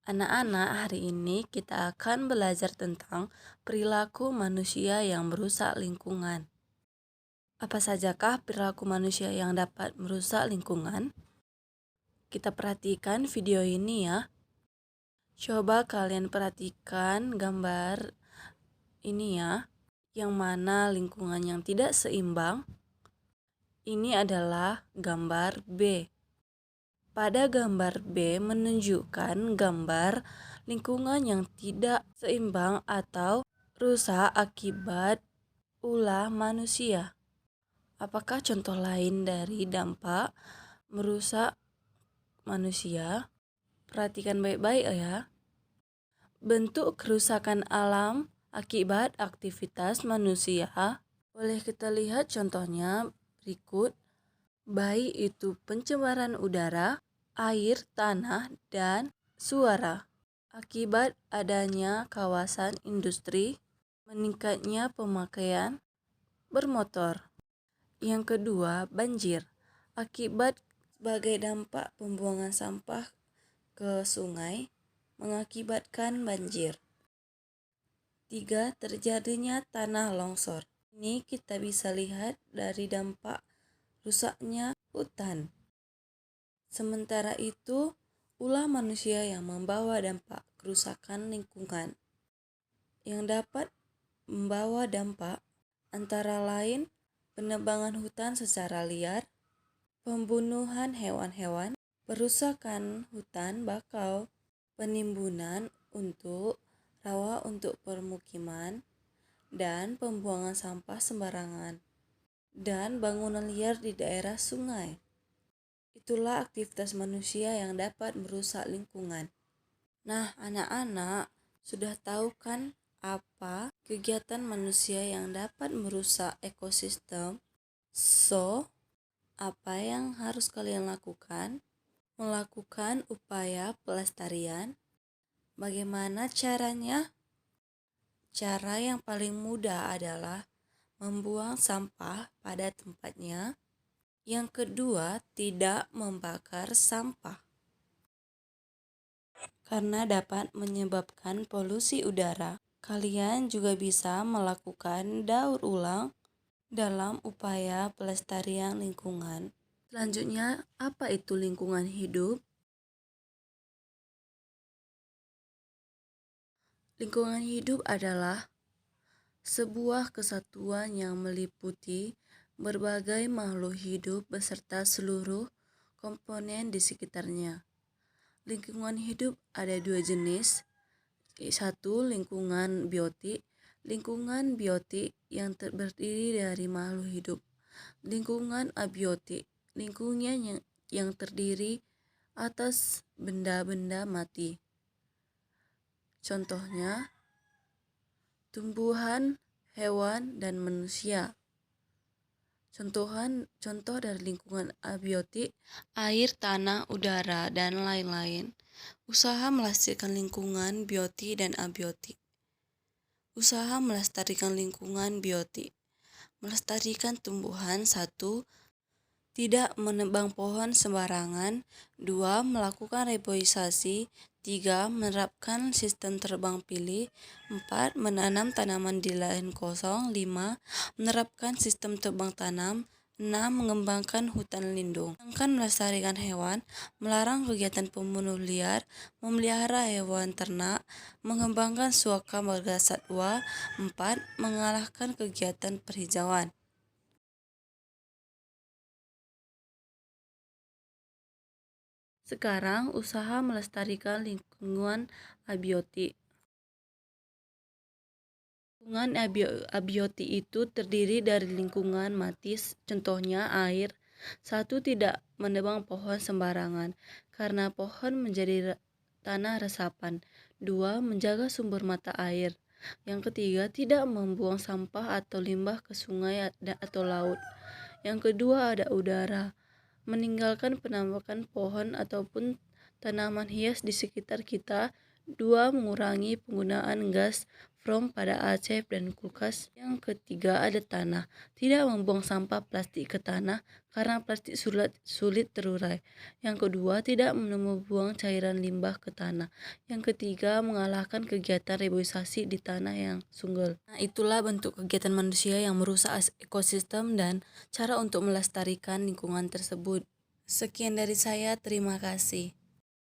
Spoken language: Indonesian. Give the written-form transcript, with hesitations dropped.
Anak-anak, hari ini kita akan belajar tentang perilaku manusia yang merusak lingkungan. Apa sajakah perilaku manusia yang dapat merusak lingkungan? Kita perhatikan video ini ya. Coba kalian perhatikan gambar ini ya, yang mana lingkungan yang tidak seimbang. Ini adalah gambar B. Pada gambar B menunjukkan gambar lingkungan yang tidak seimbang atau rusak akibat ulah manusia. Apakah contoh lain dari dampak merusak manusia? Perhatikan baik-baik ya. Bentuk kerusakan alam akibat aktivitas manusia. Boleh kita lihat contohnya berikut. Baik itu pencemaran udara, air, tanah, dan suara. Akibat adanya kawasan industri, meningkatnya pemakaian bermotor. Yang kedua, banjir. Akibat sebagai dampak pembuangan sampah ke sungai, mengakibatkan banjir. 3. Terjadinya tanah longsor. Ini kita bisa lihat dari dampak rusaknya hutan. Sementara itu, ulah manusia yang membawa dampak kerusakan lingkungan. Yang dapat membawa dampak antara lain penebangan hutan secara liar, pembunuhan hewan-hewan, perusakan hutan bakau, penimbunan untuk rawa untuk permukiman, dan pembuangan sampah sembarangan, dan bangunan liar di daerah sungai. Itulah aktivitas manusia yang dapat merusak lingkungan. Nah, anak-anak sudah tahu kan apa kegiatan manusia yang dapat merusak ekosistem? So, apa yang harus kalian lakukan? Melakukan upaya pelestarian. Bagaimana caranya? Cara yang paling mudah adalah membuang sampah pada tempatnya. Yang kedua, tidak membakar sampah karena dapat menyebabkan polusi udara. Kalian juga bisa melakukan daur ulang dalam upaya pelestarian lingkungan. Selanjutnya, apa itu lingkungan hidup? Lingkungan hidup adalah sebuah kesatuan yang meliputi berbagai makhluk hidup beserta seluruh komponen di sekitarnya. Lingkungan hidup ada dua jenis. Satu, lingkungan biotik. Lingkungan biotik yang terdiri dari makhluk hidup. Lingkungan abiotik, lingkungan yang terdiri atas benda-benda mati. Contohnya, tumbuhan, hewan, dan manusia. Contoh dari lingkungan abiotik, air, tanah, udara, dan lain-lain. Usaha melestarikan lingkungan biotik dan abiotik. Usaha melestarikan lingkungan biotik. Melestarikan tumbuhan. 1. Tidak menebang pohon sembarangan. 2. Melakukan reboisasi. 3. Menerapkan sistem terbang pilih. 4. Menanam tanaman di lahan kosong. 5. Menerapkan sistem tebang tanam. 6. Mengembangkan hutan lindung. Sedangkan melestarikan hewan, melarang kegiatan pembunuh liar, memelihara hewan ternak, mengembangkan suaka marga satwa. 4. Mengalahkan kegiatan perhijauan. Sekarang, usaha melestarikan lingkungan abiotik. Lingkungan abiotik itu terdiri dari lingkungan mati, contohnya air. 1. Tidak menebang pohon sembarangan, karena pohon menjadi tanah resapan. 2. Menjaga sumber mata air. Yang ketiga, tidak membuang sampah atau limbah ke sungai atau laut. Yang kedua, ada udara. Meninggalkan penambakan pohon ataupun tanaman hias di sekitar kita. Dua, mengurangi penggunaan gas from pada AC dan kulkas. Yang ketiga, ada tanah. Tidak membuang sampah plastik ke tanah karena plastik sulit terurai. Yang kedua, tidak membuang cairan limbah ke tanah. Yang ketiga, mengalahkan kegiatan reboisasi di tanah yang sunggul. Nah, itulah bentuk kegiatan manusia yang merusak ekosistem dan cara untuk melestarikan lingkungan tersebut. Sekian dari saya, terima kasih.